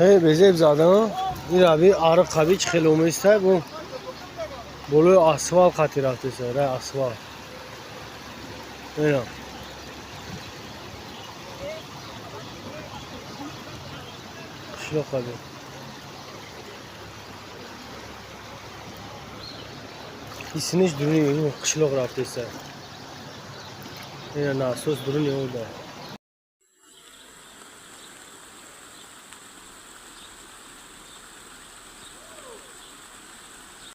بزیب زدن این روی عرق خبیج کیلومتر bu بلوی asfalt خطی رفته سر asfalt اینا قشلق خبیج İsiniz duruyor, qishloq rafte esa. Yana nasos duruyor orada.